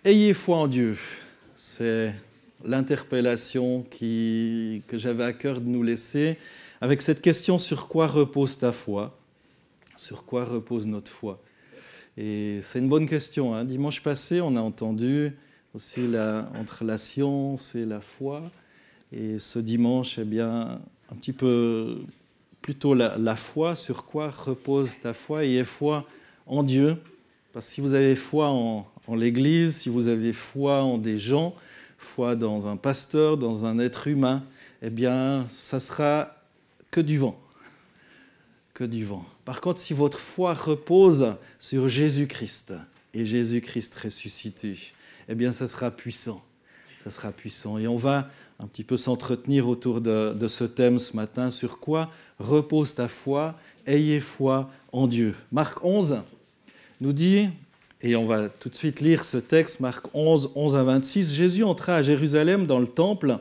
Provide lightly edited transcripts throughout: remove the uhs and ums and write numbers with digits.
Ayez foi en Dieu. C'est l'interpellation que j'avais à cœur de nous laisser avec cette question: sur quoi repose ta foi? Sur quoi repose notre foi? Et c'est une bonne question, hein. Dimanche passé, on a entendu aussi entre la science et la foi. Et ce dimanche, eh bien, un petit peu plutôt la foi. Sur quoi repose ta foi? Ayez foi en Dieu. Parce que si vous avez foi en l'Église, si vous avez foi en des gens, foi dans un pasteur, dans un être humain, eh bien, ça sera que du vent. Que du vent. Par contre, si votre foi repose sur Jésus-Christ et Jésus-Christ ressuscité, eh bien, ça sera puissant. Ça sera puissant. Et on va un petit peu s'entretenir autour de ce thème ce matin. Sur quoi repose ta foi? Ayez foi en Dieu. Marc 11 nous dit, et on va tout de suite lire ce texte, Marc 11, 11 à 26, « Jésus entra à Jérusalem dans le temple.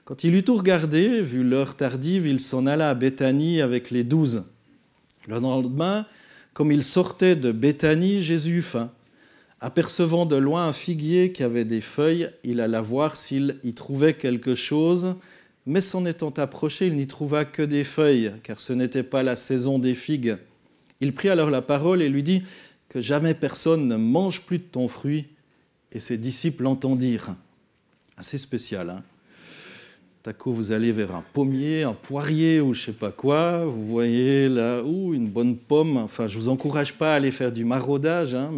Quand il eut tout regardé, vu l'heure tardive, il s'en alla à Béthanie avec les 12. Le lendemain, comme il sortait de Béthanie, Jésus eut faim. Apercevant de loin un figuier qui avait des feuilles, il alla voir s'il y trouvait quelque chose, mais s'en étant approché, il n'y trouva que des feuilles, car ce n'était pas la saison des figues. Il prit alors la parole et lui dit « Que jamais personne ne mange plus de ton fruit. » Et ses disciples l'entendirent. Assez spécial, hein? Tout à coup, vous allez vers un pommier, un poirier ou je ne sais pas quoi. Vous voyez là, une bonne pomme. Enfin, je ne vous encourage pas à aller faire du maraudage, hein,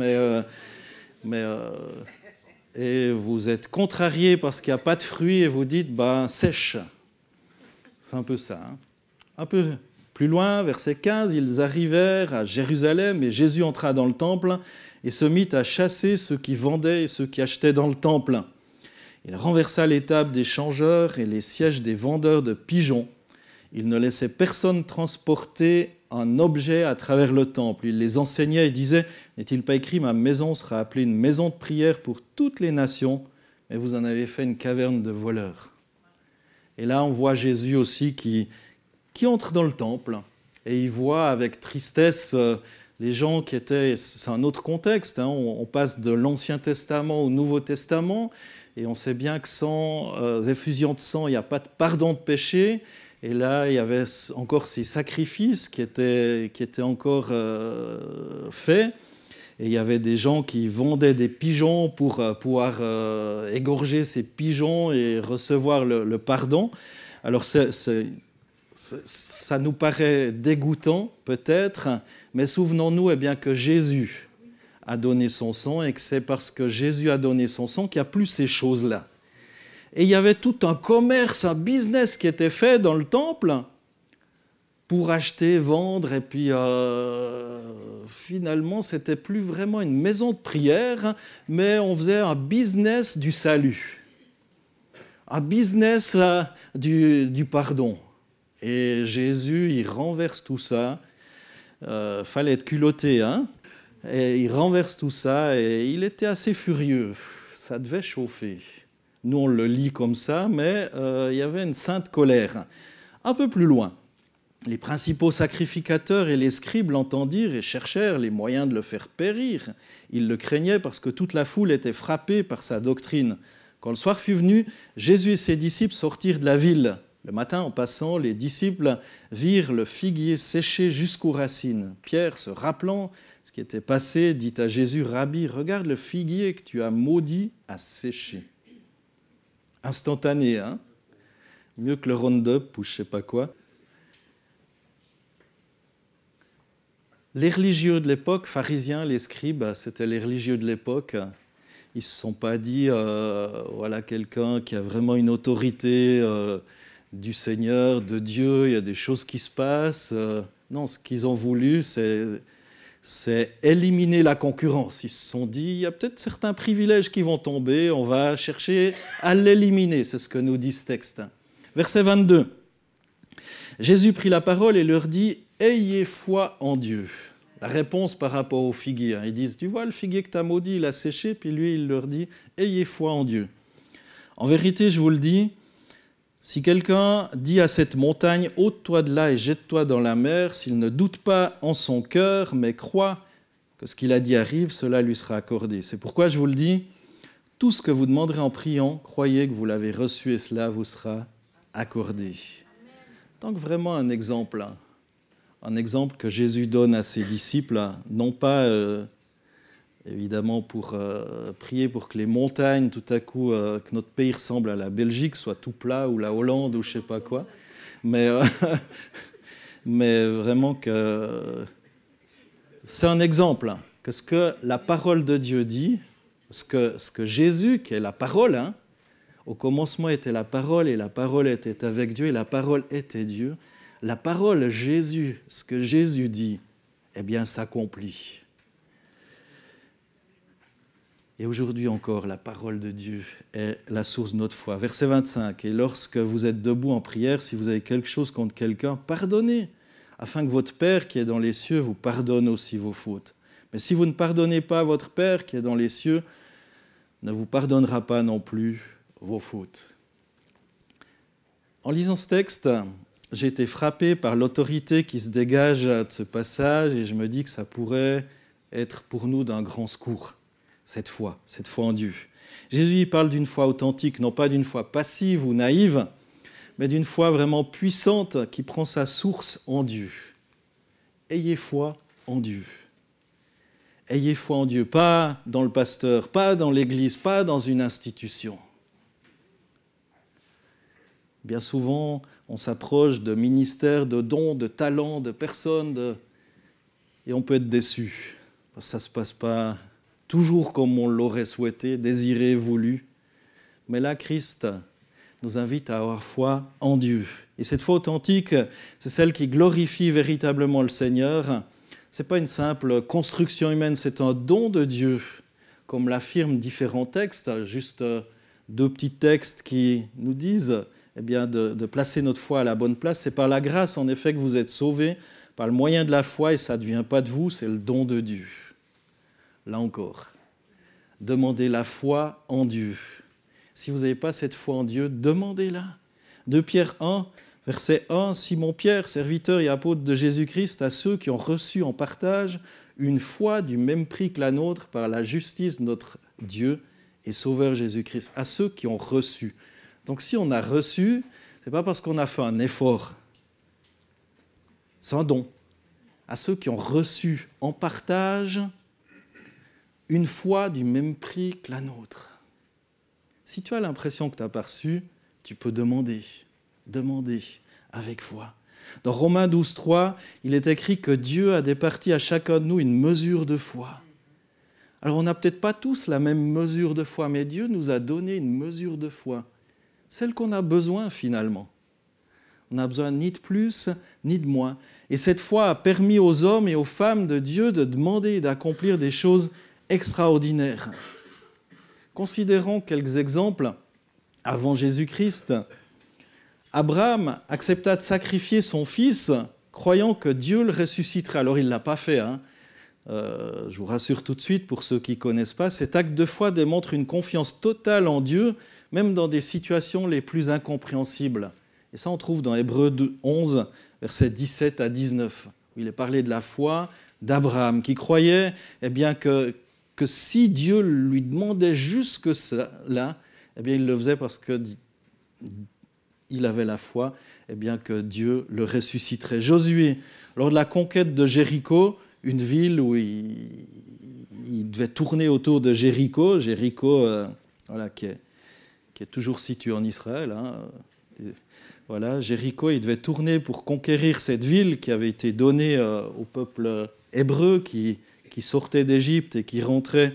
et vous êtes contrarié parce qu'il n'y a pas de fruits et vous dites, sèche. C'est un peu ça. Hein. Un peu plus loin, verset 15, ils arrivèrent à Jérusalem et Jésus entra dans le temple et se mit à chasser ceux qui vendaient et ceux qui achetaient dans le temple. Il renversa les tables des changeurs et les sièges des vendeurs de pigeons. Il ne laissait personne transporter un objet à travers le temple. Il les enseignait et disait « N'est-il pas écrit, ma maison sera appelée une maison de prière pour toutes les nations, mais vous en avez fait une caverne de voleurs. » Et là, on voit Jésus aussi qui entre dans le temple et il voit avec tristesse les gens qui étaient... C'est un autre contexte, hein, on passe de l'Ancien Testament au Nouveau Testament et on sait bien que sans effusion de sang, il n'y a pas de pardon de péché. Et là, il y avait encore ces sacrifices qui étaient encore faits. Et il y avait des gens qui vendaient des pigeons pour pouvoir égorger ces pigeons et recevoir le pardon. Alors, ça nous paraît dégoûtant, peut-être, mais souvenons-nous bien, que Jésus a donné son sang et que c'est parce que Jésus a donné son sang qu'il n'y a plus ces choses-là. Et il y avait tout un commerce, un business qui était fait dans le temple pour acheter, vendre, et puis finalement, c'était plus vraiment une maison de prière, mais on faisait un business du salut, un business du pardon. Et Jésus, il renverse tout ça. Fallait être culotté, hein? Et il renverse tout ça, et il était assez furieux. Ça devait chauffer. Nous, on le lit comme ça, mais il y avait une sainte colère. Un peu plus loin, les principaux sacrificateurs et les scribes l'entendirent et cherchèrent les moyens de le faire périr. Ils le craignaient parce que toute la foule était frappée par sa doctrine. Quand le soir fut venu, Jésus et ses disciples sortirent de la ville. Le matin, en passant, les disciples virent le figuier séché jusqu'aux racines. Pierre, se rappelant ce qui était passé, dit à Jésus, « Rabbi, regarde le figuier que tu as maudit à sécher. » Instantané, hein? Mieux que le Roundup ou je ne sais pas quoi. Les religieux de l'époque, pharisiens, les scribes, c'était les religieux de l'époque. Ils ne se sont pas dit, voilà quelqu'un qui a vraiment une autorité du Seigneur, de Dieu, il y a des choses qui se passent. Non, ce qu'ils ont voulu, c'est éliminer la concurrence. Ils se sont dit, il y a peut-être certains privilèges qui vont tomber, on va chercher à l'éliminer. C'est ce que nous dit ce texte. Verset 22. Jésus prit la parole et leur dit, « Ayez foi en Dieu. » La réponse par rapport au figuier. Ils disent, « Tu vois, le figuier que tu as maudit, il a séché. » Puis lui, il leur dit, « Ayez foi en Dieu. » En vérité, je vous le dis, si quelqu'un dit à cette montagne « ôte-toi de là et jette-toi dans la mer », s'il ne doute pas en son cœur, mais croit que ce qu'il a dit arrive, cela lui sera accordé. C'est pourquoi je vous le dis, Tout ce que vous demanderez en priant, croyez que vous l'avez reçu et cela vous sera accordé. Donc vraiment un exemple que Jésus donne à ses disciples, non pas évidemment pour prier pour que les montagnes, tout à coup, que notre pays ressemble à la Belgique, soit tout plat, ou la Hollande, ou je ne sais pas quoi, mais vraiment que c'est un exemple, que ce que la parole de Dieu dit, ce que Jésus, qui est la parole, au commencement était la parole, et la parole était avec Dieu, et la parole était Dieu. La parole Jésus, ce que Jésus dit, eh bien, s'accomplit. Et aujourd'hui encore, la parole de Dieu est la source de notre foi. Verset 25, « Et lorsque vous êtes debout en prière, si vous avez quelque chose contre quelqu'un, pardonnez, afin que votre Père qui est dans les cieux vous pardonne aussi vos fautes. Mais si vous ne pardonnez pas, votre Père qui est dans les cieux ne vous pardonnera pas non plus vos fautes. » En lisant ce texte, j'ai été frappé par l'autorité qui se dégage de ce passage et je me dis que ça pourrait être pour nous d'un grand secours, cette foi en Dieu. Jésus parle d'une foi authentique, non pas d'une foi passive ou naïve, mais d'une foi vraiment puissante qui prend sa source en Dieu. Ayez foi en Dieu. Ayez foi en Dieu, pas dans le pasteur, pas dans l'église, pas dans une institution. Bien souvent, on s'approche de ministères, de dons, de talents, de personnes, et on peut être déçu. Ça ne se passe pas toujours comme on l'aurait souhaité, désiré, voulu. Mais là, Christ nous invite à avoir foi en Dieu. Et cette foi authentique, c'est celle qui glorifie véritablement le Seigneur. Ce n'est pas une simple construction humaine, c'est un don de Dieu, comme l'affirment différents textes, juste deux petits textes qui nous disent eh bien, de placer notre foi à la bonne place. C'est par la grâce, en effet, que vous êtes sauvés, par le moyen de la foi, et ça ne vient pas de vous, c'est le don de Dieu. Là encore, demandez la foi en Dieu. Si vous n'avez pas cette foi en Dieu, demandez-la. 2 Pierre 1, verset 1, « Simon Pierre, serviteur et apôtre de Jésus-Christ, à ceux qui ont reçu en partage une foi du même prix que la nôtre par la justice de notre Dieu et Sauveur Jésus-Christ. » À ceux qui ont reçu. Donc si on a reçu, ce n'est pas parce qu'on a fait un effort. C'est un don. À ceux qui ont reçu en partage une foi du même prix que la nôtre. Si tu as l'impression que tu n'as pas reçu, tu peux demander avec foi. Dans Romains 12, 3, il est écrit que Dieu a départi à chacun de nous une mesure de foi. Alors on n'a peut-être pas tous la même mesure de foi, mais Dieu nous a donné une mesure de foi, celle qu'on a besoin finalement. On n'a besoin ni de plus, ni de moins. Et cette foi a permis aux hommes et aux femmes de Dieu de demander et d'accomplir des choses extraordinaires. Considérons quelques exemples. Avant Jésus-Christ, Abraham accepta de sacrifier son fils, croyant que Dieu le ressusciterait. Alors il ne l'a pas fait. Je vous rassure tout de suite, pour ceux qui ne connaissent pas, cet acte de foi démontre une confiance totale en Dieu, même dans des situations les plus incompréhensibles. Et ça, on trouve dans Hébreux 11, versets 17 à 19, où il est parlé de la foi d'Abraham, qui croyait eh bien, que si Dieu lui demandait jusque cela, eh bien, il le faisait parce qu'il avait la foi eh bien, que Dieu le ressusciterait. Josué, lors de la conquête de Jéricho, une ville où il devait tourner autour de Jéricho, voilà, qui est toujours situé en Israël. Voilà, Jéricho, il devait tourner pour conquérir cette ville qui avait été donnée au peuple hébreu qui sortait d'Égypte et qui rentrait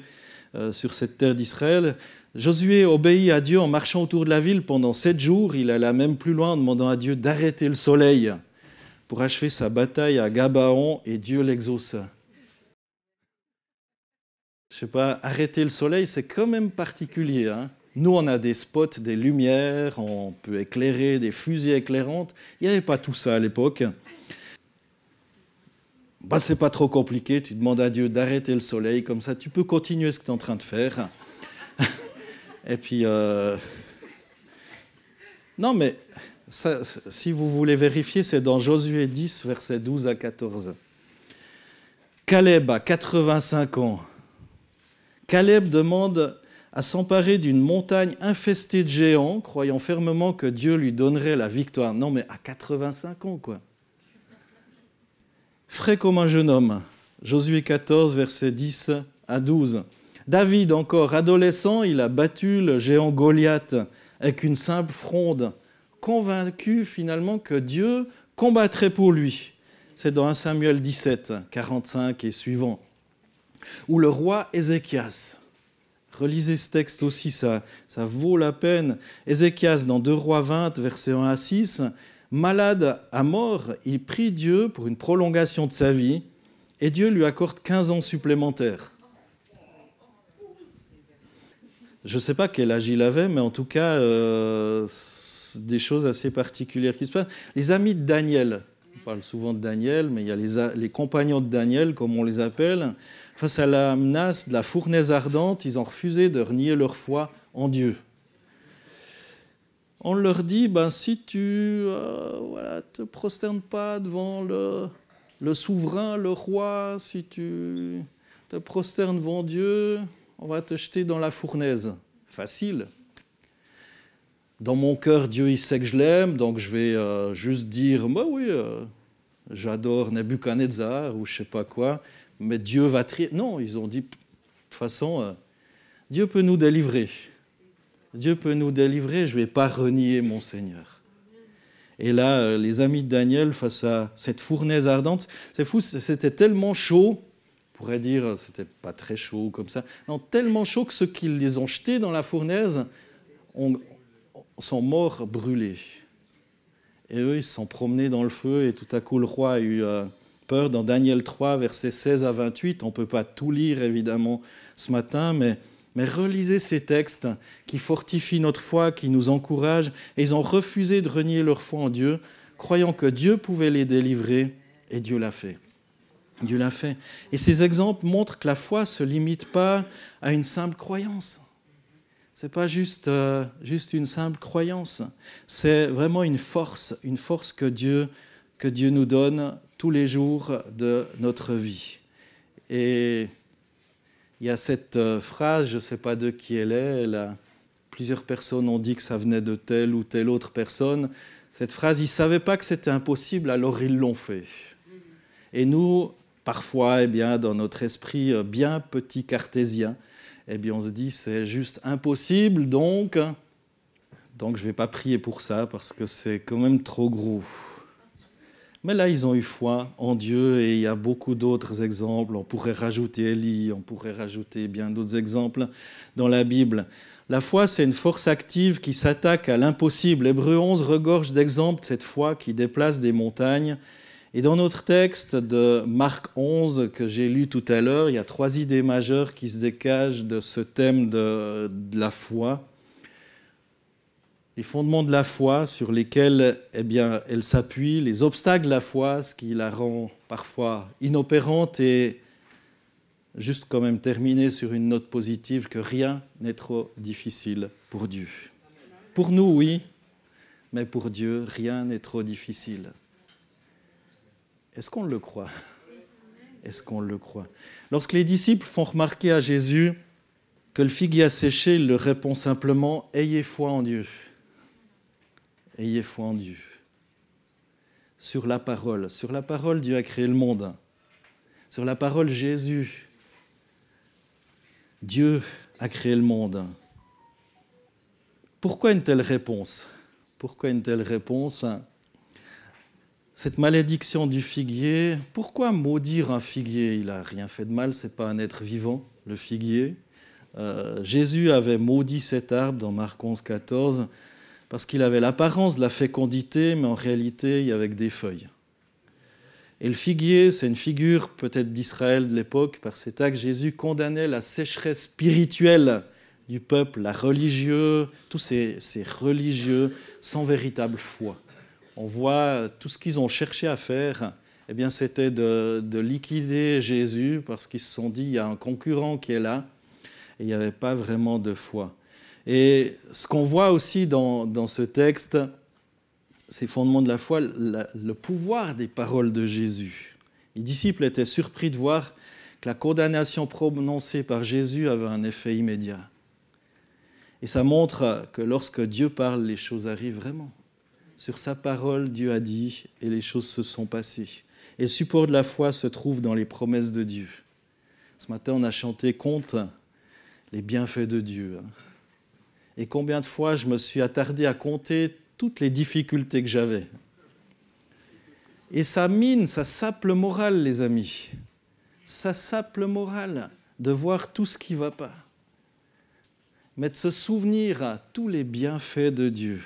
sur cette terre d'Israël. Josué obéit à Dieu en marchant autour de la ville pendant 7 jours. Il alla même plus loin en demandant à Dieu d'arrêter le soleil pour achever sa bataille à Gabaon, et Dieu l'exauça. Je ne sais pas, arrêter le soleil, c'est quand même particulier. Nous, on a des spots, des lumières, on peut éclairer, des fusées éclairantes. Il n'y avait pas tout ça à l'époque. C'est pas trop compliqué, tu demandes à Dieu d'arrêter le soleil, comme ça tu peux continuer ce que tu es en train de faire. Et puis, non mais, ça, si vous voulez vérifier, c'est dans Josué 10, versets 12 à 14. Caleb a 85 ans. Caleb demande à s'emparer d'une montagne infestée de géants, croyant fermement que Dieu lui donnerait la victoire. Non, mais à 85 ans, quoi. Frais comme un jeune homme. Josué 14, versets 10 à 12. David, encore adolescent, il a battu le géant Goliath avec une simple fronde, convaincu finalement que Dieu combattrait pour lui. C'est dans 1 Samuel 17, 45 et suivant. Ou le roi Ézéchias. Relisez ce texte aussi, ça vaut la peine. Ézéchias, dans 2 Rois 20, versets 1 à 6, malade à mort, il prie Dieu pour une prolongation de sa vie et Dieu lui accorde 15 ans supplémentaires. Je ne sais pas quel âge il avait, mais en tout cas, des choses assez particulières qui se passent. Les amis de Daniel, on parle souvent de Daniel, mais il y a les compagnons de Daniel, comme on les appelle. Face à la menace de la fournaise ardente, ils ont refusé de renier leur foi en Dieu. On leur dit, si tu ne te prosternes pas devant le souverain, le roi, si tu te prosternes devant Dieu, on va te jeter dans la fournaise. Facile. Dans mon cœur, Dieu, il sait que je l'aime, donc je vais juste dire, j'adore Nebuchadnezzar ou je ne sais pas quoi, mais Dieu va trier. Non, ils ont dit, de toute façon, Dieu peut nous délivrer. Dieu peut nous délivrer, je ne vais pas renier mon Seigneur. Et là, les amis de Daniel, face à cette fournaise ardente, c'est fou, c'était tellement chaud, on pourrait dire, c'était pas très chaud comme ça, non, tellement chaud que ceux qui les ont jetés dans la fournaise sont morts brûlés. Et eux, ils se sont promenés dans le feu, et tout à coup, le roi a eu peur. Dans Daniel 3, versets 16 à 28, on ne peut pas tout lire, évidemment, ce matin, mais relisez ces textes qui fortifient notre foi, qui nous encouragent. Et ils ont refusé de renier leur foi en Dieu, croyant que Dieu pouvait les délivrer, et Dieu l'a fait. Dieu l'a fait. Et ces exemples montrent que la foi ne se limite pas à une simple croyance. Ce n'est pas juste une simple croyance. C'est vraiment une force que Dieu nous donne tous les jours de notre vie. Et il y a cette phrase, je ne sais pas de qui elle est, plusieurs personnes ont dit que ça venait de telle ou telle autre personne. Cette phrase, ils ne savaient pas que c'était impossible, alors ils l'ont fait. Et nous, parfois, dans notre esprit bien petit cartésien, on se dit c'est juste impossible, donc je ne vais pas prier pour ça parce que c'est quand même trop gros. Mais là, ils ont eu foi en Dieu et il y a beaucoup d'autres exemples. On pourrait rajouter Élie, on pourrait rajouter bien d'autres exemples dans la Bible. La foi, c'est une force active qui s'attaque à l'impossible. Hébreux 11 regorge d'exemples de cette foi qui déplace des montagnes. Et dans notre texte de Marc 11 que j'ai lu tout à l'heure, il y a 3 idées majeures qui se dégagent de ce thème de la foi. Les fondements de la foi sur lesquels elle s'appuie, les obstacles de la foi, ce qui la rend parfois inopérante, et juste quand même terminer sur une note positive, que rien n'est trop difficile pour Dieu. Pour nous, oui, mais pour Dieu, rien n'est trop difficile. Est-ce qu'on le croit ? Est-ce qu'on le croit ? Lorsque les disciples font remarquer à Jésus que le figuier a séché, il leur répond simplement « Ayez foi en Dieu ». Ayez foi en Dieu. Sur la parole, Dieu a créé le monde. Sur la parole, Jésus, Dieu a créé le monde. Pourquoi une telle réponse ? Cette malédiction du figuier, pourquoi maudire un figuier ? Il n'a rien fait de mal, ce n'est pas un être vivant, le figuier. Jésus avait maudit cet arbre dans Marc 11, 14, parce qu'il avait l'apparence de la fécondité, mais en réalité, il y avait que des feuilles. Et le figuier, c'est une figure peut-être d'Israël de l'époque. Par cet acte, Jésus condamnait la sécheresse spirituelle du peuple, la religieux, tous ces religieux sans véritable foi. On voit tout ce qu'ils ont cherché à faire, c'était de liquider Jésus parce qu'ils se sont dit il y a un concurrent qui est là et il n'y avait pas vraiment de foi. Et ce qu'on voit aussi dans ce texte, ces fondements de la foi, le pouvoir des paroles de Jésus. Les disciples étaient surpris de voir que la condamnation prononcée par Jésus avait un effet immédiat. Et ça montre que lorsque Dieu parle, les choses arrivent vraiment. Sur sa parole, Dieu a dit et les choses se sont passées. Et le support de la foi se trouve dans les promesses de Dieu. Ce matin, on a chanté contre les bienfaits de Dieu. Et combien de fois je me suis attardé à compter toutes les difficultés que j'avais. Et ça mine, ça sape le moral, les amis. Ça sape le moral de voir tout ce qui ne va pas. Mais de se souvenir à tous les bienfaits de Dieu.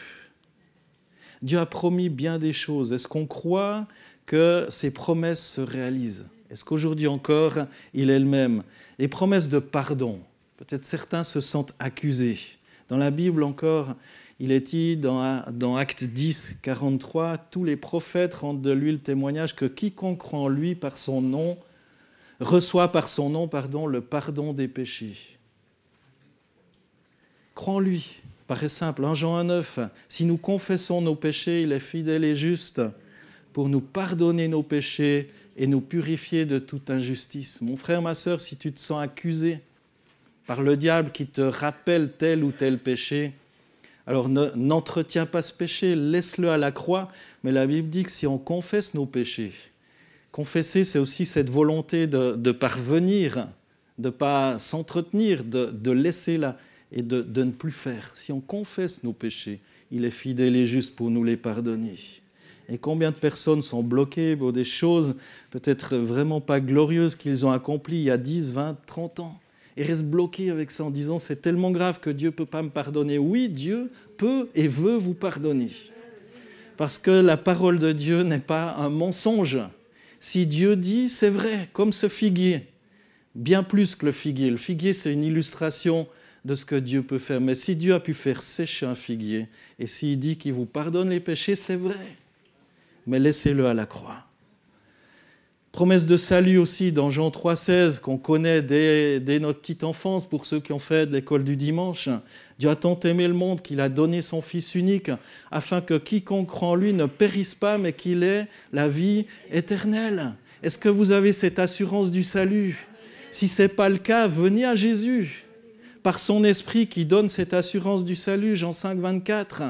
Dieu a promis bien des choses. Est-ce qu'on croit que ses promesses se réalisent? Est-ce qu'aujourd'hui encore, il est le même? Les promesses de pardon. Peut-être certains se sentent accusés. Dans la Bible encore, il est dit dans Actes 10, 43, tous les prophètes rendent de lui le témoignage que quiconque croit en lui par son nom, reçoit par son nom le pardon des péchés. Crois en lui, paraît simple. 1 Jean 1,9, si nous confessons nos péchés, il est fidèle et juste pour nous pardonner nos péchés et nous purifier de toute injustice. Mon frère, ma sœur, si tu te sens accusé par le diable qui te rappelle tel ou tel péché, alors n'entretiens pas ce péché, laisse-le à la croix. Mais la Bible dit que si on confesse nos péchés, confesser, c'est aussi cette volonté de parvenir, de ne pas s'entretenir, de laisser là et de ne plus faire. Si on confesse nos péchés, il est fidèle et juste pour nous les pardonner. Et combien de personnes sont bloquées pour des choses peut-être vraiment pas glorieuses qu'ils ont accomplies il y a 10, 20, 30 ans et restent bloqués avec ça en disant c'est tellement grave que Dieu ne peut pas me pardonner. Oui, Dieu peut et veut vous pardonner. Parce que la parole de Dieu n'est pas un mensonge. Si Dieu dit, c'est vrai, comme ce figuier, bien plus que le figuier. Le figuier, c'est une illustration de ce que Dieu peut faire. Mais si Dieu a pu faire sécher un figuier, et s'il dit qu'il vous pardonne les péchés, c'est vrai. Mais laissez-le à la croix. Promesse de salut aussi dans Jean 3,16 qu'on connaît dès notre petite enfance pour ceux qui ont fait de l'école du dimanche. Dieu a tant aimé le monde qu'il a donné son Fils unique afin que quiconque croit en lui ne périsse pas mais qu'il ait la vie éternelle. Est-ce que vous avez cette assurance du salut? Si ce n'est pas le cas, venez à Jésus par son esprit qui donne cette assurance du salut. Jean 5, 24.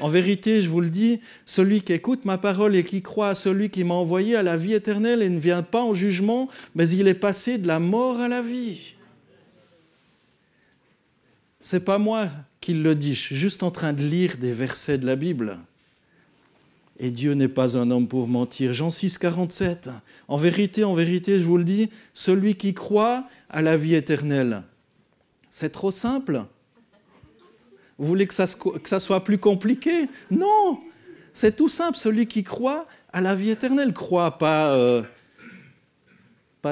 En vérité, je vous le dis, celui qui écoute ma parole et qui croit à celui qui m'a envoyé a la vie éternelle et ne vient pas en jugement, mais il est passé de la mort à la vie. Ce n'est pas moi qui le dis, je suis juste en train de lire des versets de la Bible. Et Dieu n'est pas un homme pour mentir. Jean 6, 47. En vérité, je vous le dis, celui qui croit a la vie éternelle. C'est trop simple. Vous voulez que ça soit plus compliqué? Non, c'est tout simple. Celui qui croit à la vie éternelle. Croit pas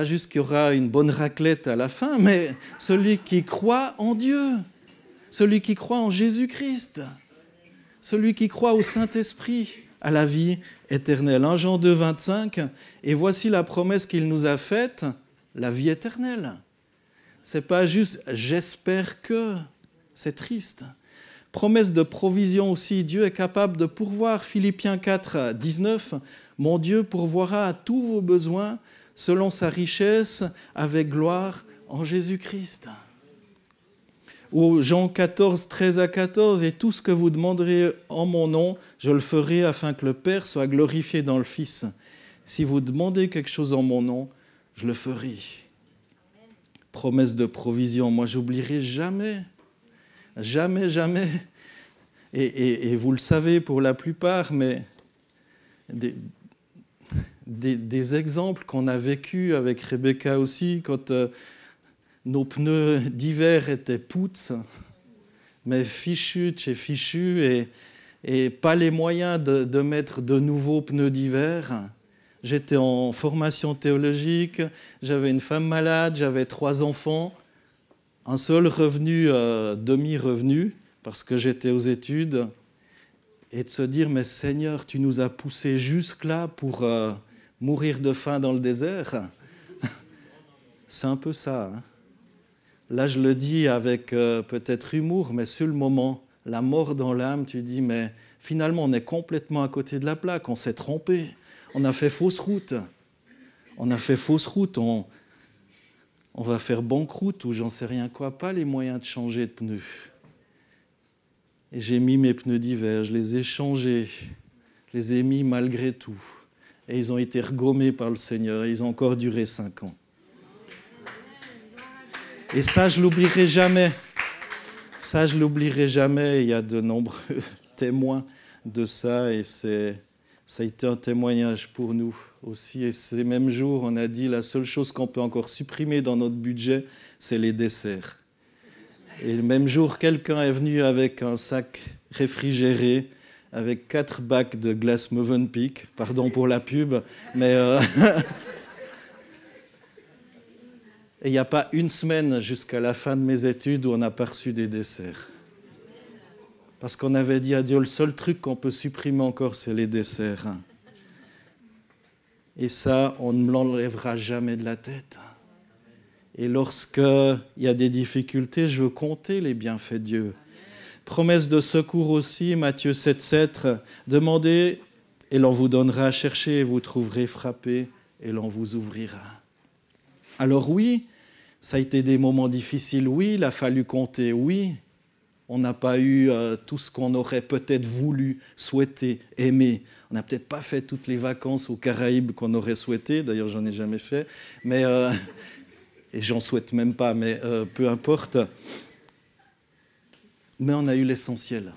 juste qu'il y aura une bonne raclette à la fin, mais celui qui croit en Dieu, celui qui croit en Jésus-Christ, celui qui croit au Saint-Esprit, à la vie éternelle. 1 Jean 2, 25, et voici la promesse qu'il nous a faite, la vie éternelle. C'est pas juste « j'espère que », c'est triste. Promesse de provision aussi, Dieu est capable de pourvoir. Philippiens 4, 19, « Mon Dieu pourvoira à tous vos besoins selon sa richesse avec gloire en Jésus-Christ. » Ou Jean 14, 13 à 14, « Et tout ce que vous demanderez en mon nom, je le ferai afin que le Père soit glorifié dans le Fils. Si vous demandez quelque chose en mon nom, je le ferai. » Promesse de provision, moi j'oublierai jamais. Jamais, jamais. Et vous le savez pour la plupart, mais des exemples qu'on a vécus avec Rebecca aussi, quand nos pneus d'hiver étaient pouts, mais fichus de chez fichus, et pas les moyens de mettre de nouveaux pneus d'hiver. J'étais en formation théologique, j'avais une femme malade, j'avais 3 enfants. Un seul revenu, demi-revenu, parce que j'étais aux études, et de se dire, mais Seigneur, tu nous as poussés jusque-là pour mourir de faim dans le désert. C'est un peu ça. Hein. Là, je le dis avec peut-être humour, mais sur le moment, la mort dans l'âme, tu dis, mais finalement, on est complètement à côté de la plaque, on s'est trompé, on a fait fausse route. On va faire banqueroute ou j'en sais rien quoi, pas les moyens de changer de pneus. Et j'ai mis mes pneus d'hiver, je les ai changés, je les ai mis malgré tout. Et ils ont été regommés par le Seigneur, et ils ont encore duré 5 ans. Et ça, je ne l'oublierai jamais. Ça, je ne l'oublierai jamais. Il y a de nombreux témoins de ça, et ça a été un témoignage pour nous aussi. Et ces mêmes jours, on a dit la seule chose qu'on peut encore supprimer dans notre budget, c'est les desserts. Et le même jour, quelqu'un est venu avec un sac réfrigéré, avec 4 bacs de glace Mövenpick, pardon pour la pub, mais... Et il n'y a pas une semaine jusqu'à la fin de mes études où on n'a pas reçu des desserts. Parce qu'on avait dit à Dieu, le seul truc qu'on peut supprimer encore, c'est les desserts. Et ça, on ne me l'enlèvera jamais de la tête. Et lorsqu'il y a des difficultés, je veux compter les bienfaits de Dieu. Promesse de secours aussi, Matthieu 7,7, demandez et l'on vous donnera, cherchez et vous trouverez, frappez et l'on vous ouvrira. Alors oui, ça a été des moments difficiles, oui, il a fallu compter, oui. On n'a pas eu tout ce qu'on aurait peut-être voulu, souhaité, aimé. On n'a peut-être pas fait toutes les vacances aux Caraïbes qu'on aurait souhaité, d'ailleurs j'en ai jamais fait, mais, et j'en souhaite même pas, mais peu importe. Mais on a eu l'essentiel,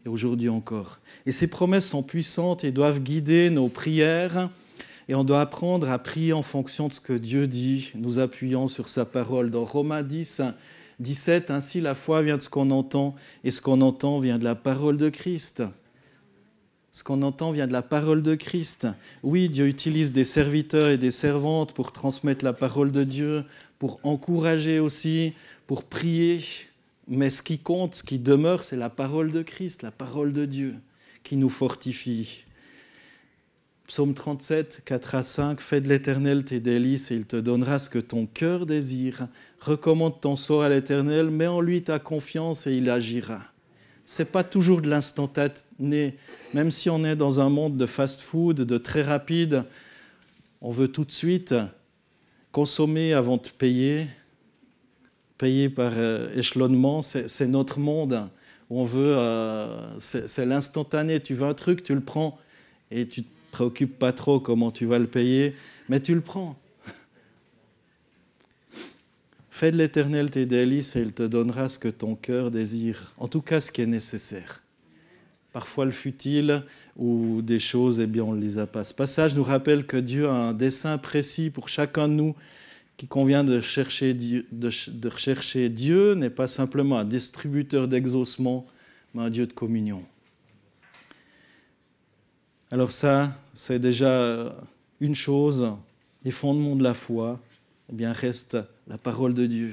et aujourd'hui encore. Et ces promesses sont puissantes et doivent guider nos prières. Et on doit apprendre à prier en fonction de ce que Dieu dit, nous appuyant sur sa parole. Dans Romains 10, 17, ainsi la foi vient de ce qu'on entend, et ce qu'on entend vient de la parole de Christ. Ce qu'on entend vient de la parole de Christ. Oui, Dieu utilise des serviteurs et des servantes pour transmettre la parole de Dieu, pour encourager aussi, pour prier. Mais ce qui compte, ce qui demeure, c'est la parole de Christ, la parole de Dieu, qui nous fortifie. Psaume 37, 4 à 5, « Fais de l'Éternel tes délices et il te donnera ce que ton cœur désire. Recommande ton sort à l'Éternel, mets en lui ta confiance et il agira. » Ce n'est pas toujours de l'instantané. Même si on est dans un monde de fast-food, de très rapide, on veut tout de suite consommer avant de payer. Payer par échelonnement, c'est notre monde. On veut, c'est l'instantané. Tu veux un truc, tu le prends et tu te préoccupe pas trop comment tu vas le payer, mais tu le prends. Fais de l'Éternel tes délices et il te donnera ce que ton cœur désire. En tout cas, ce qui est nécessaire. Parfois, le futile ou des choses, eh bien, on ne les a pas. Ce passage nous rappelle que Dieu a un dessein précis pour chacun de nous qu'il convient de rechercher Dieu n'est pas simplement un distributeur d'exaucement, mais un Dieu de communion. Alors ça, c'est déjà une chose, les fondements de la foi, eh bien, reste la parole de Dieu.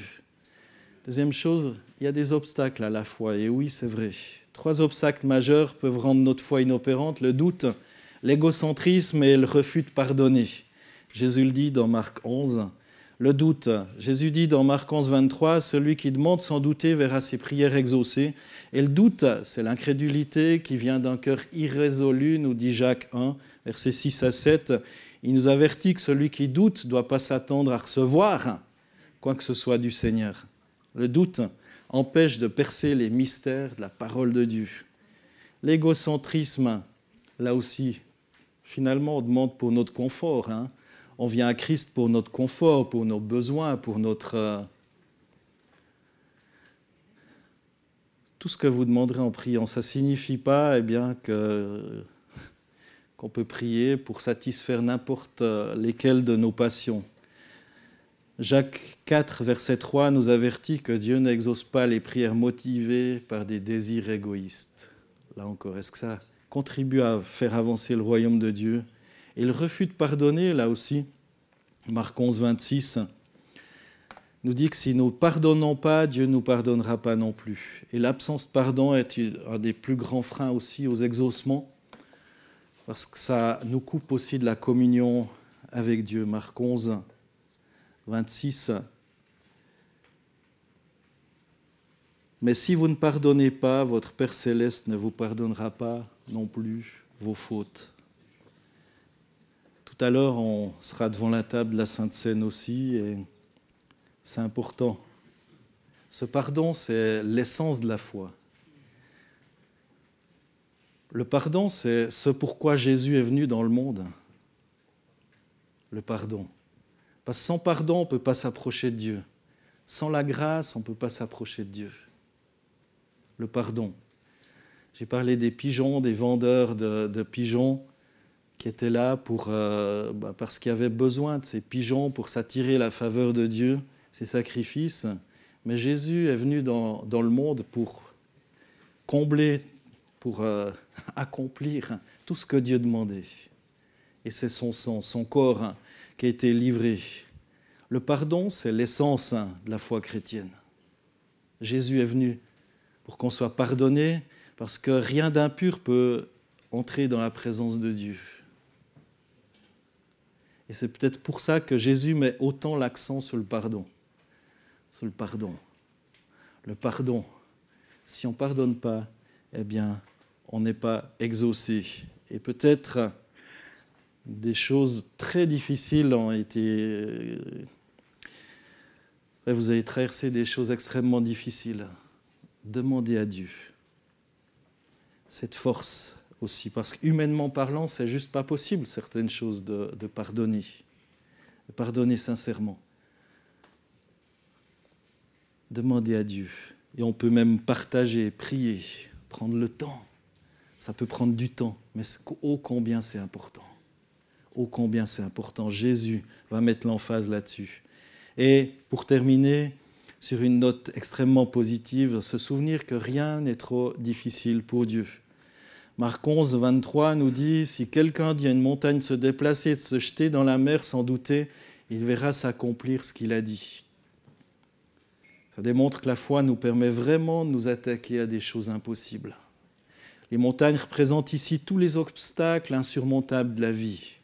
Deuxième chose, il y a des obstacles à la foi, et oui, c'est vrai. 3 obstacles majeurs peuvent rendre notre foi inopérante, le doute, l'égocentrisme et le refus de pardonner. Jésus le dit dans Marc 11. Le doute, Jésus dit dans Marc 11, 23, « Celui qui demande sans douter verra ses prières exaucées. » Et le doute, c'est l'incrédulité qui vient d'un cœur irrésolu, nous dit Jacques 1, versets 6 à 7. Il nous avertit que celui qui doute ne doit pas s'attendre à recevoir quoi que ce soit du Seigneur. Le doute empêche de percer les mystères de la parole de Dieu. L'égocentrisme, là aussi, finalement, on demande pour notre confort. On vient à Christ pour notre confort, pour nos besoins, pour notre... Tout ce que vous demanderez en priant, ça ne signifie pas qu'on peut prier pour satisfaire n'importe lesquelles de nos passions. Jacques 4, verset 3, nous avertit que Dieu n'exauce pas les prières motivées par des désirs égoïstes. Là encore, est-ce que ça contribue à faire avancer le royaume de Dieu ? Et le refus de pardonner, là aussi, Marc 11, 26, nous dit que si nous ne pardonnons pas, Dieu ne nous pardonnera pas non plus. Et l'absence de pardon est un des plus grands freins aussi aux exaucements, parce que ça nous coupe aussi de la communion avec Dieu. Marc 11, 26. Mais si vous ne pardonnez pas, votre Père céleste ne vous pardonnera pas non plus vos fautes. Tout à l'heure, on sera devant la table de la Sainte Seine aussi, et c'est important. Ce pardon, c'est l'essence de la foi. Le pardon, c'est ce pourquoi Jésus est venu dans le monde. Le pardon. Parce que sans pardon, on ne peut pas s'approcher de Dieu. Sans la grâce, on ne peut pas s'approcher de Dieu. Le pardon. J'ai parlé des pigeons, des vendeurs de pigeons qui étaient là parce qu'ils avaient besoin de ces pigeons pour s'attirer la faveur de Dieu, ces sacrifices. Mais Jésus est venu dans le monde pour combler, pour accomplir tout ce que Dieu demandait. Et c'est son sang, son corps qui a été livré. Le pardon, c'est l'essence de la foi chrétienne. Jésus est venu pour qu'on soit pardonné, parce que rien d'impur peut entrer dans la présence de Dieu. Et c'est peut-être pour ça que Jésus met autant l'accent sur le pardon. Sur le pardon. Le pardon. Si on ne pardonne pas, eh bien, on n'est pas exaucé. Et peut-être des choses très difficiles ont été... Vous avez traversé des choses extrêmement difficiles. Demandez à Dieu cette force aussi, parce qu'humainement parlant, c'est juste pas possible certaines choses de pardonner, de pardonner sincèrement. Demandez à Dieu, et on peut même partager, prier, prendre le temps. Ça peut prendre du temps, mais ô combien c'est important. Ô combien c'est important. Jésus va mettre l'emphase là-dessus. Et pour terminer, sur une note extrêmement positive, se souvenir que rien n'est trop difficile pour Dieu. Marc 11, 23 nous dit « Si quelqu'un dit à une montagne de se déplacer et de se jeter dans la mer sans douter, il verra s'accomplir ce qu'il a dit. » Ça démontre que la foi nous permet vraiment de nous attaquer à des choses impossibles. Les montagnes représentent ici tous les obstacles insurmontables de la vie.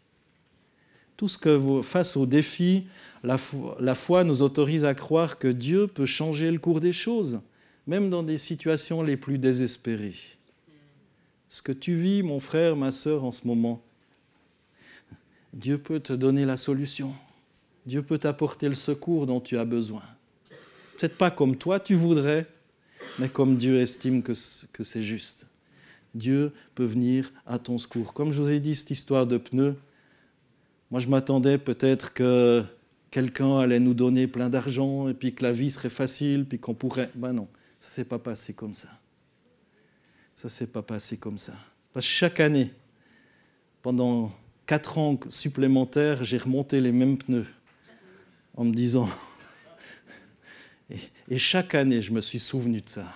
Tout ce que face aux défis, la foi nous autorise à croire que Dieu peut changer le cours des choses, même dans des situations les plus désespérées. Ce que tu vis, mon frère, ma sœur, en ce moment, Dieu peut te donner la solution. Dieu peut t'apporter le secours dont tu as besoin. Peut-être pas comme toi tu voudrais, mais comme Dieu estime que c'est juste. Dieu peut venir à ton secours. Comme je vous ai dit, cette histoire de pneus, moi je m'attendais peut-être que quelqu'un allait nous donner plein d'argent et puis que la vie serait facile, puis qu'on pourrait... Ben non, ça ne s'est pas passé comme ça. Ça ne s'est pas passé comme ça. Parce que chaque année, pendant 4 ans supplémentaires, j'ai remonté les mêmes pneus en me disant... Et chaque année, je me suis souvenu de ça.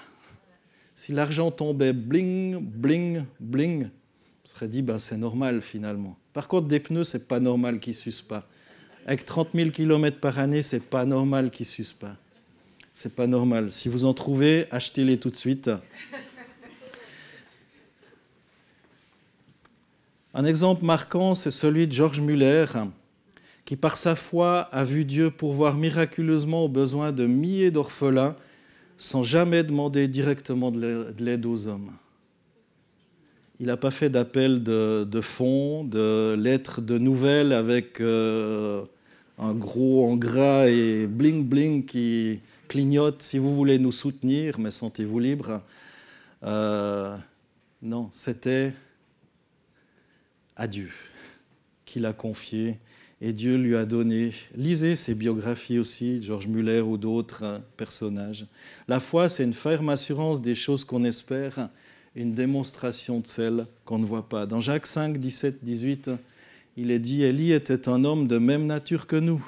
Si l'argent tombait bling, bling, bling, je me serais dit, ben, c'est normal finalement. Par contre, des pneus, ce n'est pas normal qu'ils ne s'usent pas. Avec 30 000 km par année, ce n'est pas normal qu'ils ne s'usent pas. Ce n'est pas normal. Si vous en trouvez, achetez-les tout de suite. Un exemple marquant, c'est celui de George Muller, qui par sa foi a vu Dieu pourvoir miraculeusement aux besoins de milliers d'orphelins sans jamais demander directement de l'aide aux hommes. Il n'a pas fait d'appel de fonds, de lettres, de nouvelles avec un gros en gras et bling bling qui clignote. Si vous voulez nous soutenir, mais sentez-vous libre. Non, c'était à Dieu qu'il a confié. Et Dieu lui a donné, lisez ses biographies aussi, George Muller ou d'autres personnages. La foi, c'est une ferme assurance des choses qu'on espère, une démonstration de celles qu'on ne voit pas. Dans Jacques 5, 17, 18, il est dit « Élie était un homme de même nature que nous.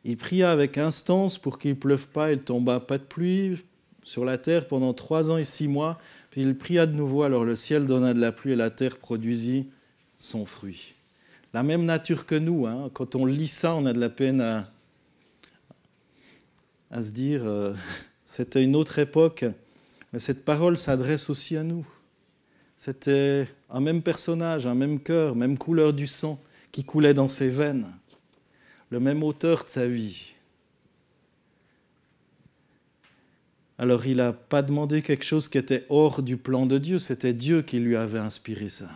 Il pria avec instance pour qu'il ne pleuve pas, il ne tomba pas de pluie sur la terre pendant 3 ans et 6 mois. Puis il pria de nouveau, alors le ciel donna de la pluie et la terre produisit son fruit. » La même nature que nous. Hein. Quand on lit ça, on a de la peine à se dire c'était une autre époque, mais cette parole s'adresse aussi à nous. C'était un même personnage, un même cœur, même couleur du sang qui coulait dans ses veines, le même auteur de sa vie. Alors il n'a pas demandé quelque chose qui était hors du plan de Dieu, c'était Dieu qui lui avait inspiré ça.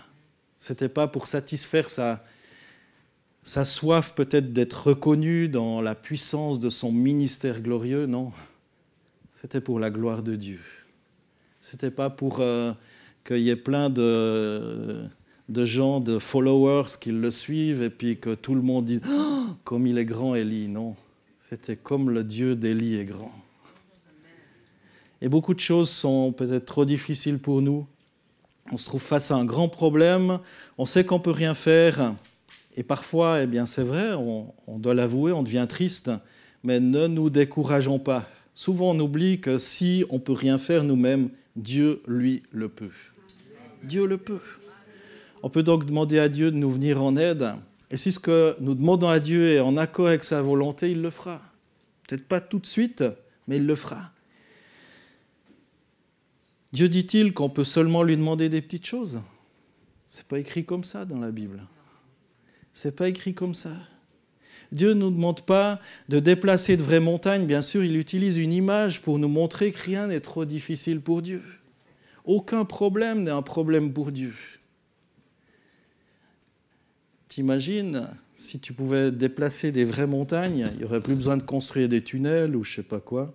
Ce n'était pas pour satisfaire sa soif peut-être d'être reconnu dans la puissance de son ministère glorieux, non. C'était pour la gloire de Dieu. Ce n'était pas pour qu'il y ait plein de gens, de followers qui le suivent et puis que tout le monde dise oh, « comme il est grand, Élie ». Non, c'était comme le Dieu d'Élie est grand. Et beaucoup de choses sont peut-être trop difficiles pour nous. On se trouve face à un grand problème, on sait qu'on ne peut rien faire. Et parfois, eh bien, c'est vrai, on doit l'avouer, on devient triste. Mais ne nous décourageons pas. Souvent, on oublie que si on ne peut rien faire nous-mêmes, Dieu, lui, le peut. Dieu le peut. On peut donc demander à Dieu de nous venir en aide. Et si ce que nous demandons à Dieu est en accord avec sa volonté, il le fera. Peut-être pas tout de suite, mais il le fera. Dieu dit-il qu'on peut seulement lui demander des petites choses? Ce n'est pas écrit comme ça dans la Bible. Ce n'est pas écrit comme ça. Dieu ne nous demande pas de déplacer de vraies montagnes. Bien sûr, il utilise une image pour nous montrer que rien n'est trop difficile pour Dieu. Aucun problème n'est un problème pour Dieu. T'imagines, si tu pouvais déplacer des vraies montagnes, il n'y aurait plus besoin de construire des tunnels ou je ne sais pas quoi.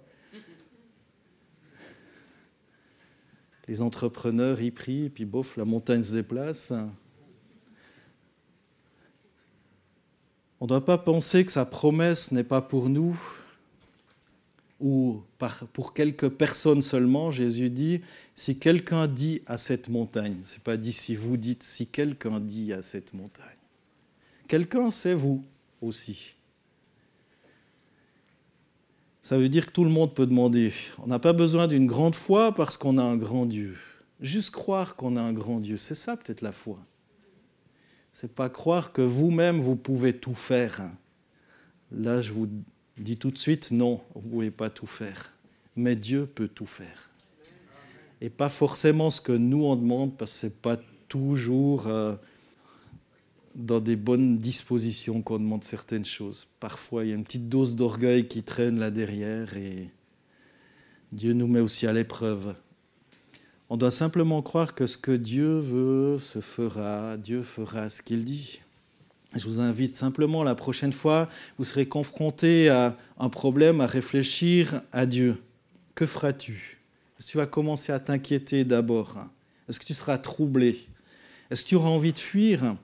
Les entrepreneurs y prient, puis bof, la montagne se déplace. On ne doit pas penser que sa promesse n'est pas pour nous ou pour quelques personnes seulement. Jésus dit, si quelqu'un dit à cette montagne, ce n'est pas dit si vous dites, si quelqu'un dit à cette montagne. Quelqu'un, c'est vous aussi. Ça veut dire que tout le monde peut demander. On n'a pas besoin d'une grande foi parce qu'on a un grand Dieu. Juste croire qu'on a un grand Dieu, c'est ça peut-être la foi. C'est pas croire que vous-même, vous pouvez tout faire. Là, je vous dis tout de suite, non, vous ne pouvez pas tout faire. Mais Dieu peut tout faire. Et pas forcément ce que nous, on demande, parce que ce n'est pas toujours dans des bonnes dispositions qu'on demande certaines choses. Parfois, il y a une petite dose d'orgueil qui traîne là derrière et Dieu nous met aussi à l'épreuve. On doit simplement croire que ce que Dieu veut se fera. Dieu fera ce qu'il dit. Je vous invite simplement, la prochaine fois, vous serez confronté à un problème, à réfléchir à Dieu. Que feras-tu? Est-ce que tu vas commencer à t'inquiéter d'abord? Est-ce que tu seras troublé? Est-ce que tu auras envie de fuir?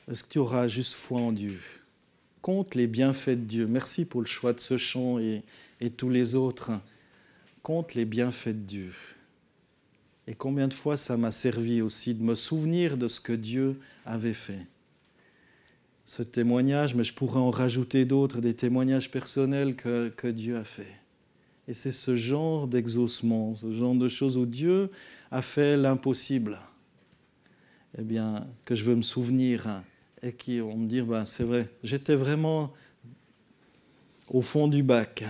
Est-ce que tu auras juste foi en Dieu? Compte les bienfaits de Dieu. Merci pour le choix de ce chant et tous les autres. Compte les bienfaits de Dieu. Et combien de fois ça m'a servi aussi de me souvenir de ce que Dieu avait fait. Ce témoignage, mais je pourrais en rajouter d'autres, des témoignages personnels que Dieu a fait. Et c'est ce genre d'exaucement, ce genre de choses où Dieu a fait l'impossible. Eh bien, que je veux me souvenir et qui vont me dire, ben, c'est vrai, j'étais vraiment au fond du bac.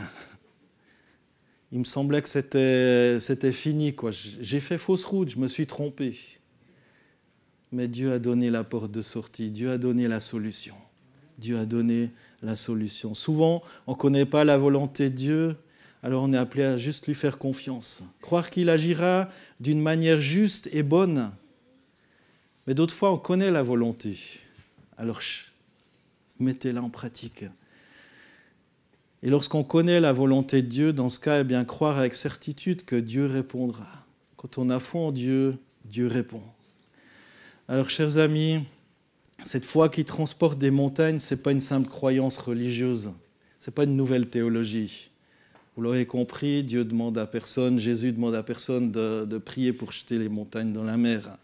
Il me semblait que c'était fini, quoi. J'ai fait fausse route, je me suis trompé. Mais Dieu a donné la porte de sortie, Dieu a donné la solution. Dieu a donné la solution. Souvent, on ne connaît pas la volonté de Dieu, alors on est appelé à juste lui faire confiance. Croire qu'il agira d'une manière juste et bonne. Mais d'autres fois, on connaît la volonté. Alors, mettez-la en pratique. Et lorsqu'on connaît la volonté de Dieu, dans ce cas, eh bien, croire avec certitude que Dieu répondra. Quand on a foi en Dieu, Dieu répond. Alors, chers amis, cette foi qui transporte des montagnes, ce n'est pas une simple croyance religieuse. Ce n'est pas une nouvelle théologie. Vous l'aurez compris, Dieu demande à personne, Jésus demande à personne de prier pour jeter les montagnes dans la mer.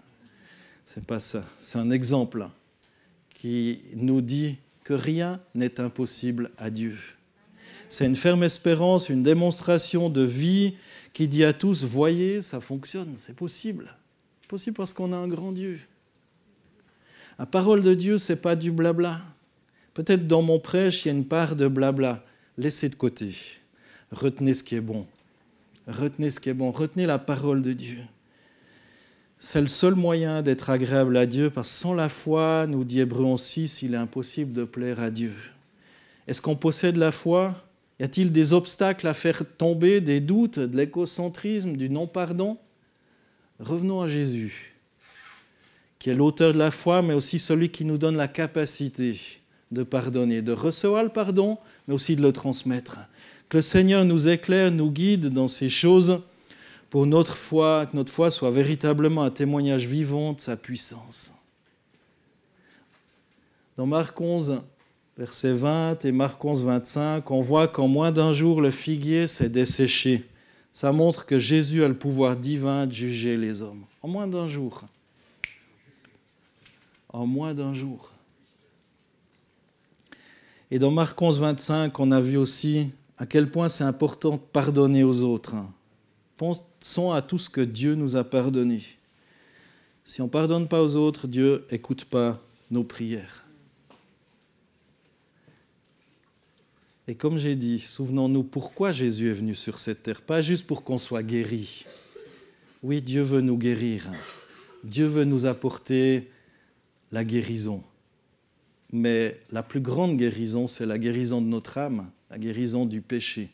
Ce n'est pas ça. C'est un exemple qui nous dit que rien n'est impossible à Dieu. C'est une ferme espérance, une démonstration de vie qui dit à tous, voyez, ça fonctionne, c'est possible. C'est possible parce qu'on a un grand Dieu. La parole de Dieu, ce n'est pas du blabla. Peut-être dans mon prêche, il y a une part de blabla. Laissez de côté. Retenez ce qui est bon. Retenez ce qui est bon. Retenez la parole de Dieu. C'est le seul moyen d'être agréable à Dieu, parce que sans la foi, nous dit Hébreux 6, il est impossible de plaire à Dieu. Est-ce qu'on possède la foi? Y a-t-il des obstacles à faire tomber, des doutes, de l'égocentrisme, du non-pardon? Revenons à Jésus, qui est l'auteur de la foi, mais aussi celui qui nous donne la capacité de pardonner, de recevoir le pardon, mais aussi de le transmettre. Que le Seigneur nous éclaire, nous guide dans ces choses pour notre foi, que notre foi soit véritablement un témoignage vivant de sa puissance. Dans Marc 11, verset 20 et Marc 11, 25, on voit qu'en moins d'un jour, le figuier s'est desséché. Ça montre que Jésus a le pouvoir divin de juger les hommes. En moins d'un jour. En moins d'un jour. Et dans Marc 11, 25, on a vu aussi à quel point c'est important de pardonner aux autres. Pensons à tout ce que Dieu nous a pardonné. Si on ne pardonne pas aux autres, Dieu n'écoute pas nos prières. Et comme j'ai dit, souvenons-nous pourquoi Jésus est venu sur cette terre. Pas juste pour qu'on soit guéri. Oui, Dieu veut nous guérir. Dieu veut nous apporter la guérison. Mais la plus grande guérison, c'est la guérison de notre âme, la guérison du péché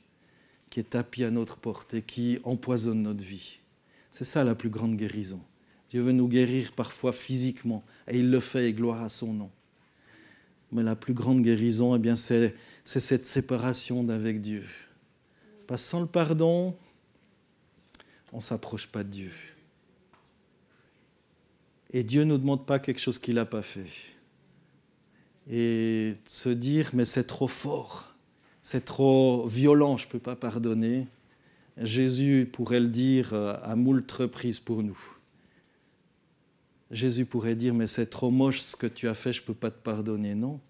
qui est tapis à notre porte et qui empoisonne notre vie. C'est ça la plus grande guérison. Dieu veut nous guérir parfois physiquement et il le fait et gloire à son nom. Mais la plus grande guérison, eh bien, c'est cette séparation d'avec Dieu. Parce que sans le pardon, on ne s'approche pas de Dieu. Et Dieu ne nous demande pas quelque chose qu'il n'a pas fait. Et se dire, mais c'est trop fort, c'est trop violent, je ne peux pas pardonner. Jésus pourrait le dire à moult reprises pour nous. Jésus pourrait dire, mais c'est trop moche ce que tu as fait, je ne peux pas te pardonner. Non,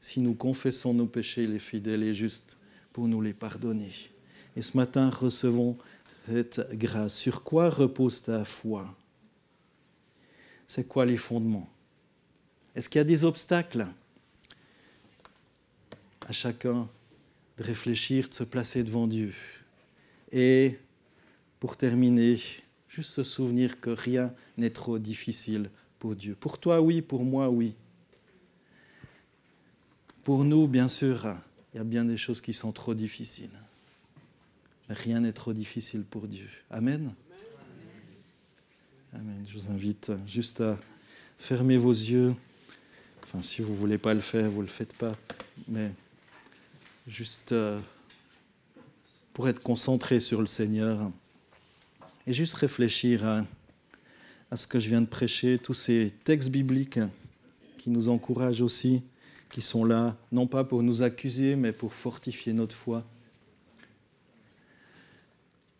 si nous confessons nos péchés, il est fidèle et juste pour nous les pardonner. Et ce matin, recevons cette grâce. Sur quoi repose ta foi? C'est quoi les fondements? Est-ce qu'il y a des obstacles? À chacun de réfléchir, de se placer devant Dieu. Et pour terminer, juste se souvenir que rien n'est trop difficile pour Dieu. Pour toi, oui, pour moi, oui. Pour nous, bien sûr, il y a bien des choses qui sont trop difficiles. Mais rien n'est trop difficile pour Dieu. Amen. Amen. Je vous invite juste à fermer vos yeux. Enfin, si vous ne voulez pas le faire, vous ne le faites pas. Mais juste pour être concentré sur le Seigneur et juste réfléchir à ce que je viens de prêcher, tous ces textes bibliques qui nous encouragent aussi, qui sont là, non pas pour nous accuser, mais pour fortifier notre foi.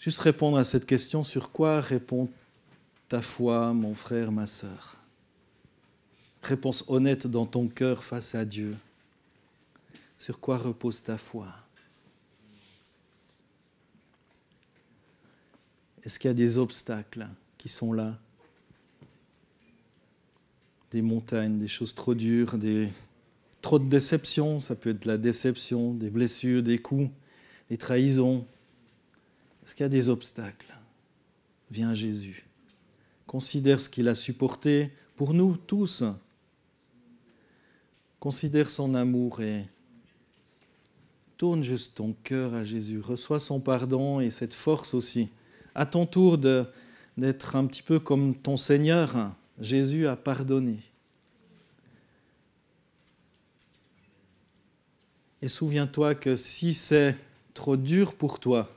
Juste répondre à cette question, sur quoi répond ta foi, mon frère, ma sœur? Réponse honnête dans ton cœur face à Dieu. Sur quoi repose ta foi? Est-ce qu'il y a des obstacles qui sont là? Des montagnes, des choses trop dures, trop de déceptions, ça peut être de la déception, des blessures, des coups, des trahisons. Est-ce qu'il y a des obstacles? Viens à Jésus. Considère ce qu'il a supporté pour nous tous. Considère son amour et tourne juste ton cœur à Jésus. Reçois son pardon et cette force aussi. À ton tour d'être un petit peu comme ton Seigneur. Jésus a pardonné. Et souviens-toi que si c'est trop dur pour toi,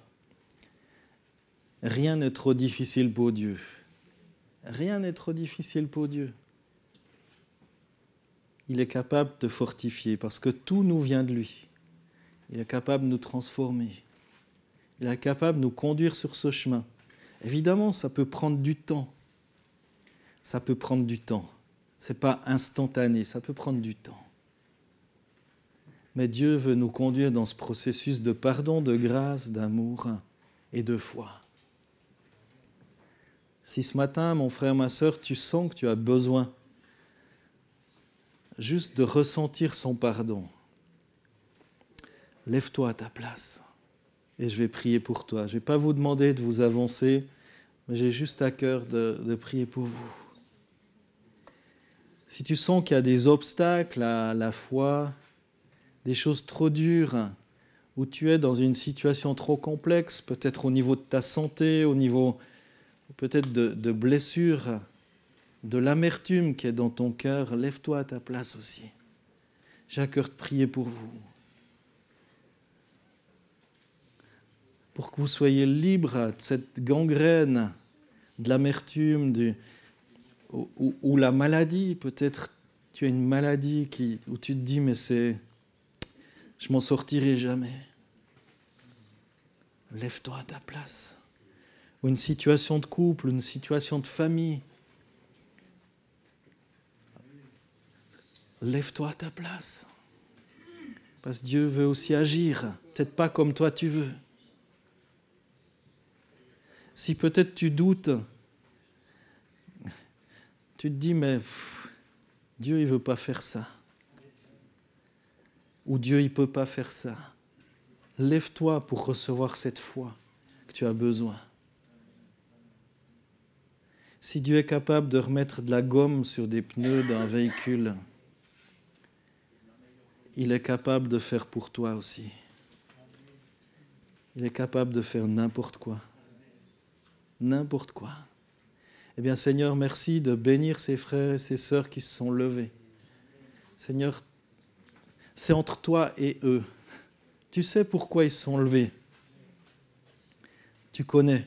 rien n'est trop difficile pour Dieu. Rien n'est trop difficile pour Dieu. Il est capable de te fortifier parce que tout nous vient de lui. Il est capable de nous transformer. Il est capable de nous conduire sur ce chemin. Évidemment, ça peut prendre du temps. Ça peut prendre du temps. Ce n'est pas instantané, ça peut prendre du temps. Mais Dieu veut nous conduire dans ce processus de pardon, de grâce, d'amour et de foi. Si ce matin, mon frère, ma sœur, tu sens que tu as besoin juste de ressentir son pardon, lève-toi à ta place et je vais prier pour toi. Je ne vais pas vous demander de vous avancer, mais j'ai juste à cœur de prier pour vous. Si tu sens qu'il y a des obstacles à la foi, des choses trop dures, où tu es dans une situation trop complexe, peut-être au niveau de ta santé, au niveau peut-être de blessures, de l'amertume qui est dans ton cœur, lève-toi à ta place aussi. J'ai à cœur de prier pour vous. pour que vous soyez libres de cette gangrène, de l'amertume, ou la maladie. Peut-être tu as une maladie où tu te dis, mais je m'en sortirai jamais. Lève-toi à ta place. Ou une situation de couple, une situation de famille. Lève-toi à ta place. Parce que Dieu veut aussi agir. Peut-être pas comme toi tu veux. Si peut-être tu doutes, tu te dis, mais Dieu, il ne veut pas faire ça. Ou Dieu, il ne peut pas faire ça. Lève-toi pour recevoir cette foi que tu as besoin. Si Dieu est capable de remettre de la gomme sur des pneus d'un véhicule, il est capable de faire pour toi aussi. Il est capable de faire n'importe quoi. N'importe quoi. Eh bien, Seigneur, merci de bénir ces frères et ces sœurs qui se sont levés. Seigneur, c'est entre toi et eux. Tu sais pourquoi ils se sont levés. Tu connais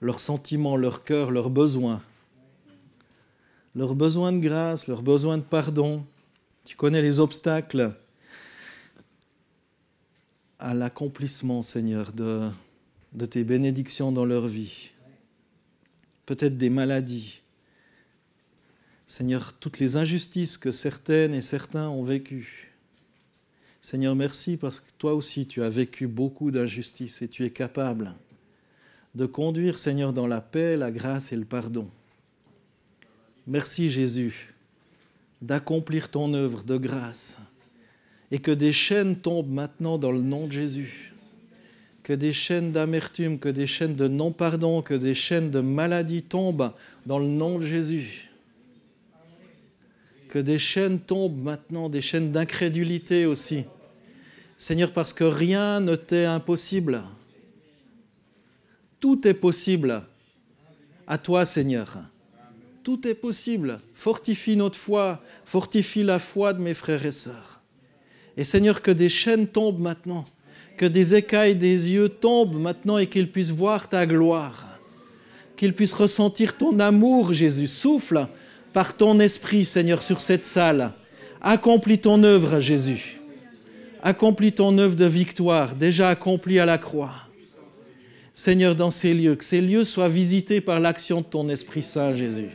leurs sentiments, leur cœur, leurs besoins. Leurs besoins de grâce, leurs besoins de pardon. Tu connais les obstacles à l'accomplissement, Seigneur, de tes bénédictions dans leur vie. Peut-être des maladies. Seigneur, toutes les injustices que certaines et certains ont vécues. Seigneur, merci parce que toi aussi, tu as vécu beaucoup d'injustices et tu es capable de conduire, Seigneur, dans la paix, la grâce et le pardon. Merci, Jésus, d'accomplir ton œuvre de grâce et que des chaînes tombent maintenant dans le nom de Jésus. Que des chaînes d'amertume, que des chaînes de non-pardon, que des chaînes de maladie tombent dans le nom de Jésus. Que des chaînes tombent maintenant, des chaînes d'incrédulité aussi. Seigneur, parce que rien ne t'est impossible. Tout est possible à toi, Seigneur. Tout est possible. Fortifie notre foi, fortifie la foi de mes frères et sœurs. Et Seigneur, que des chaînes tombent maintenant. Que des écailles des yeux tombent maintenant et qu'ils puissent voir ta gloire. Qu'ils puissent ressentir ton amour, Jésus. Souffle par ton esprit, Seigneur, sur cette salle. Accomplis ton œuvre, Jésus. Accomplis ton œuvre de victoire, déjà accomplie à la croix. Seigneur, dans ces lieux, que ces lieux soient visités par l'action de ton Esprit Saint, Jésus.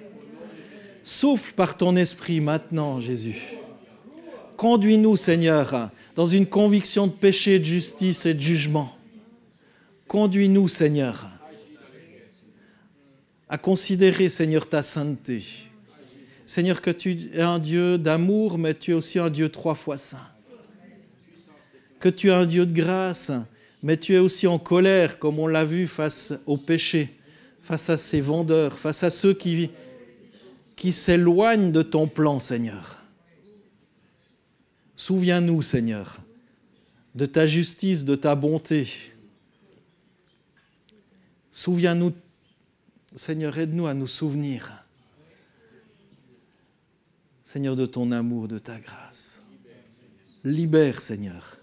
Souffle par ton esprit maintenant, Jésus. Conduis-nous, Seigneur, dans une conviction de péché, de justice et de jugement. Conduis-nous, Seigneur, à considérer, Seigneur, ta sainteté. Seigneur, que tu es un Dieu d'amour, mais tu es aussi un Dieu 3 fois saint. Que tu es un Dieu de grâce, mais tu es aussi en colère, comme on l'a vu, face au péché, face à ces vendeurs, face à ceux qui s'éloignent de ton plan, Seigneur. Souviens-nous, Seigneur, de ta justice, de ta bonté. Souviens-nous, Seigneur, aide-nous à nous souvenir, Seigneur, de ton amour, de ta grâce. Libère, Seigneur.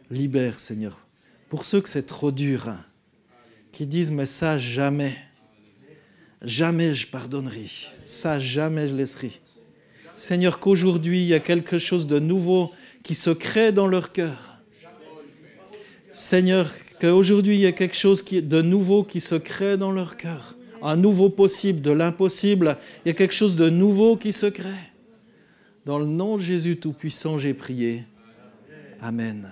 Libère, Seigneur. Pour ceux que c'est trop dur, qui disent, mais ça, jamais je pardonnerai. Ça, jamais je laisserai. Seigneur, qu'aujourd'hui, il y a quelque chose de nouveau qui se crée dans leur cœur. Seigneur, qu'aujourd'hui, il y a quelque chose de nouveau qui se crée dans leur cœur. Un nouveau possible, de l'impossible. Il y a quelque chose de nouveau qui se crée. Dans le nom de Jésus Tout-Puissant, j'ai prié. Amen.